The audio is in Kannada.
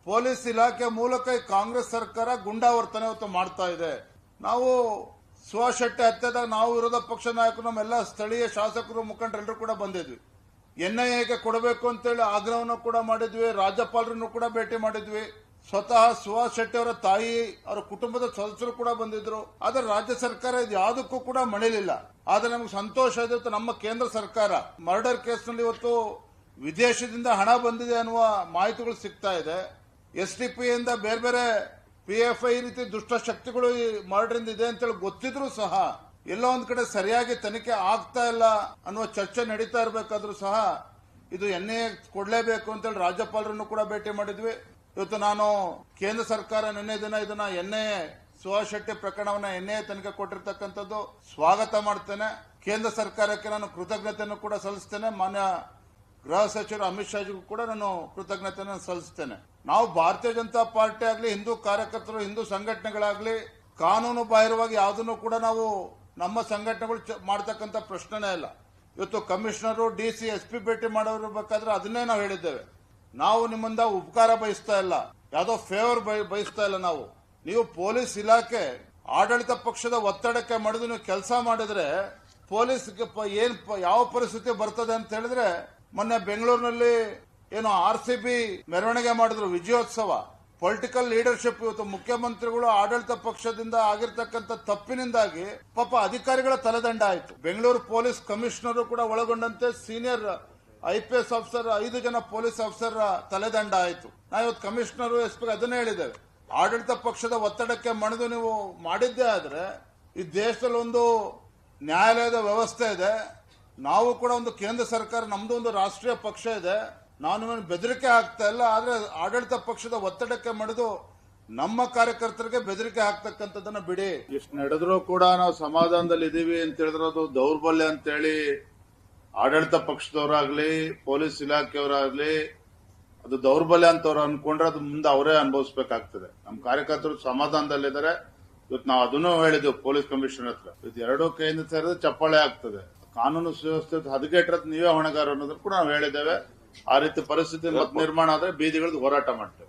ಪೊಲೀಸ್ ಇಲಾಖೆ ಮೂಲಕ ಈ ಕಾಂಗ್ರೆಸ್ ಸರ್ಕಾರ ಗುಂಡಾವರ್ತನೆ ಇವತ್ತು ಮಾಡ್ತಾ ಇದೆ. ನಾವು ಸುಭಾಷ್ ಶೆಟ್ಟಿ ಹತ್ಯೆದಾಗ ನಾವು ವಿರೋಧ ಪಕ್ಷ ನಾಯಕರು ನಮ್ಮೆಲ್ಲ ಸ್ಥಳೀಯ ಶಾಸಕರು ಮುಖಂಡರೆಲ್ಲರೂ ಕೂಡ ಬಂದಿದ್ವಿ. ಎನ್ಐಎಗೆ ಕೊಡಬೇಕು ಅಂತೇಳಿ ಆಗ್ರಹವನ್ನು ಕೂಡ ಮಾಡಿದ್ವಿ. ರಾಜ್ಯಪಾಲರನ್ನು ಕೂಡ ಭೇಟಿ ಮಾಡಿದ್ವಿ. ಸ್ವತಃ ಸುಭಾಷ್ ಶೆಟ್ಟಿ ಅವರ ತಾಯಿ ಅವರ ಕುಟುಂಬದ ಸದಸ್ಯರು ಕೂಡ ಬಂದಿದ್ರು. ಆದ್ರೆ ರಾಜ್ಯ ಸರ್ಕಾರ ಇದು ಯಾವುದಕ್ಕೂ ಕೂಡ ಮಣಿಲಿಲ್ಲ. ಆದ್ರೆ ನಮ್ಗೆ ಸಂತೋಷ ಇದೆ, ನಮ್ಮ ಕೇಂದ್ರ ಸರ್ಕಾರ ಮರ್ಡರ್ ಕೇಸ್ನಲ್ಲಿ ಇವತ್ತು ವಿದೇಶದಿಂದ ಹಣ ಬಂದಿದೆ ಅನ್ನುವ ಮಾಹಿತಿಗಳು ಸಿಗ್ತಾ ಇದೆ. SDPI ಇಂದ ಬೇರೆ ಬೇರೆ PFI ರೀತಿ ದುಷ್ಟ ಶಕ್ತಿಗಳು ಈ ಮರ್ಡರ್ ಇದೆ ಅಂತೇಳಿ ಗೊತ್ತಿದ್ರು ಸಹ ಎಲ್ಲೋ ಒಂದ್ ಕಡೆ ಸರಿಯಾಗಿ ತನಿಖೆ ಆಗ್ತಾ ಇಲ್ಲ ಅನ್ನುವ ಚರ್ಚೆ ನಡೀತಾ ಇರಬೇಕಾದ್ರೂ ಸಹ ಇದು NIA ಕೊಡ್ಲೇಬೇಕು ಅಂತೇಳಿ ರಾಜ್ಯಪಾಲರನ್ನು ಕೂಡ ಭೇಟಿ ಮಾಡಿದ್ವಿ. ಇವತ್ತು ನಾನು ಕೇಂದ್ರ ಸರ್ಕಾರ ನಿನ್ನೆ ದಿನ ಇದನ್ನ NIA ಸುಭಾಷ್ ಶೆಟ್ಟಿ ಪ್ರಕರಣವನ್ನ NIA ತನಿಖೆ ಕೊಟ್ಟಿರ್ತಕ್ಕಂಥದ್ದು ಸ್ವಾಗತ ಮಾಡ್ತೇನೆ. ಕೇಂದ್ರ ಸರ್ಕಾರಕ್ಕೆ ನಾನು ಕೃತಜ್ಞತೆಯನ್ನು ಕೂಡ ಸಲ್ಲಿಸ್ತೇನೆ. ಮಾನ್ಯ ಗೃಹ ಸಚಿವರು ಅಮಿತ್ ಶಾಜಿಗೂ ಕೂಡ ನಾನು ಕೃತಜ್ಞತೆಯನ್ನು ಸಲ್ಲಿಸ್ತೇನೆ. ನಾವು ಭಾರತೀಯ ಜನತಾ ಪಾರ್ಟಿ ಆಗಲಿ, ಹಿಂದೂ ಕಾರ್ಯಕರ್ತರು, ಹಿಂದೂ ಸಂಘಟನೆಗಳಾಗ್ಲಿ ಕಾನೂನು ಬಾಹಿರವಾಗಿ ಯಾವುದನ್ನು ಕೂಡ ನಾವು ನಮ್ಮ ಸಂಘಟನೆಗಳು ಮಾಡತಕ್ಕಂಥ ಪ್ರಶ್ನೆನೇ ಇಲ್ಲ. ಇವತ್ತು ಕಮಿಷನರು, DC, SP ಭೇಟಿ ಮಾಡಿರ್ಬೇಕಾದ್ರೆ ಅದನ್ನೇ ನಾವು ಹೇಳಿದ್ದೇವೆ. ನಾವು ನಿಮ್ಮಿಂದ ಉಪಕಾರ ಬಯಸ್ತಾ ಇಲ್ಲ, ಯಾವುದೋ ಫೇವರ್ ಬಯಸ್ತಾ ಇಲ್ಲ. ನೀವು ಪೊಲೀಸ್ ಇಲಾಖೆ ಆಡಳಿತ ಪಕ್ಷದ ಒತ್ತಡಕ್ಕೆ ಮಾಡಿದು ನೀವು ಕೆಲಸ ಮಾಡಿದ್ರೆ ಪೊಲೀಸ್ಗೆ ಯಾವ ಪರಿಸ್ಥಿತಿ ಬರ್ತದೆ ಅಂತ ಹೇಳಿದ್ರೆ, ಮೊನ್ನೆ ಬೆಂಗಳೂರಿನಲ್ಲಿ ಏನು RCB ಮೆರವಣಿಗೆ ಮಾಡಿದ್ರು, ವಿಜಯೋತ್ಸವ. ಪೊಲಿಟಿಕಲ್ ಲೀಡರ್ಶಿಪ್ ಇವತ್ತು ಮುಖ್ಯಮಂತ್ರಿಗಳು ಆಡಳಿತ ಪಕ್ಷದಿಂದ ಆಗಿರ್ತಕ್ಕಂಥ ತಪ್ಪಿನಿಂದಾಗಿ ಪಾಪ ಅಧಿಕಾರಿಗಳ ತಲೆದಂಡ ಆಯಿತು. ಬೆಂಗಳೂರು ಪೊಲೀಸ್ ಕಮಿಷನರ್ ಕೂಡ ಒಳಗೊಂಡಂತೆ ಸೀನಿಯರ್ IPS ಆಫೀಸರ್ 5 ಜನ ಪೊಲೀಸ್ ಆಫೀಸರ್ ತಲೆದಂಡ ಆಯಿತು. ನಾವು ಇವತ್ತು ಕಮಿಷನರ್, SP ಅದನ್ನೇ ಹೇಳಿದ್ದೇವೆ. ಆಡಳಿತ ಪಕ್ಷದ ಒತ್ತಡಕ್ಕೆ ಮಣಿದು ನೀವು ಮಾಡಿದ್ದೇ ಆದ್ರೆ ಈ ದೇಶದಲ್ಲಿ ಒಂದು ನ್ಯಾಯಾಲಯದ ವ್ಯವಸ್ಥೆ ಇದೆ. ನಾವು ಕೂಡ ಒಂದು ಕೇಂದ್ರ ಸರ್ಕಾರ, ನಮ್ದು ಒಂದು ರಾಷ್ಟ್ರೀಯ ಪಕ್ಷ ಇದೆ. ನಾನು ಬೆದರಿಕೆ ಆಗ್ತಾ ಇಲ್ಲ. ಆದ್ರೆ ಆಡಳಿತ ಪಕ್ಷದ ಒತ್ತಡಕ್ಕೆ ಮಣಿದು ನಮ್ಮ ಕಾರ್ಯಕರ್ತರಿಗೆ ಬೆದರಿಕೆ ಹಾಕ್ತಕ್ಕಂಥದ್ದನ್ನ ಬಿಡಿ. ಇಷ್ಟು ನಡೆದ್ರೂ ಕೂಡ ನಾವು ಸಮಾಧಾನದಲ್ಲಿ ಇದೀವಿ ಅಂತ ಹೇಳಿದ್ರೆ ಅದು ದೌರ್ಬಲ್ಯ ಅಂತೇಳಿ ಆಡಳಿತ ಪಕ್ಷದವರಾಗ್ಲಿ, ಪೊಲೀಸ್ ಇಲಾಖೆಯವರಾಗ್ಲಿ ಅದು ದೌರ್ಬಲ್ಯ ಅಂತವ್ರು ಅನ್ಕೊಂಡ್ರೆ ಅದು ಮುಂದೆ ಅವರೇ ಅನುಭವಿಸಬೇಕಾಗ್ತದೆ. ನಮ್ಮ ಕಾರ್ಯಕರ್ತರು ಸಮಾಧಾನದಲ್ಲಿದ್ದಾರೆ. ಇವತ್ತು ನಾವು ಅದನ್ನು ಹೇಳಿದ್ವಿ ಪೊಲೀಸ್ ಕಮಿಷನರ್ ಹತ್ರ. ಇವತ್ತು ಎರಡೂ ಕೈಯಿಂದ ಸೇರಿದ್ರೆ ಚಪ್ಪಾಳೆ ಆಗ್ತದೆ. ಕಾನೂನು ಸುವ್ಯವಸ್ಥೆ ಹದಗೆಟ್ಟಿರೋದು ನೀವೇ ಹೊಣೆಗಾರ ಅನ್ನೋದನ್ನು ಕೂಡ ನಾವು ಹೇಳಿದ್ದೇವೆ. ಆ ರೀತಿ ಪರಿಸ್ಥಿತಿ ನಿರ್ಮಾಣ ಆದ್ರೆ ಬೀದಿಗಳದ್ದು ಹೋರಾಟ ಮಾಡ್ತೇವೆ.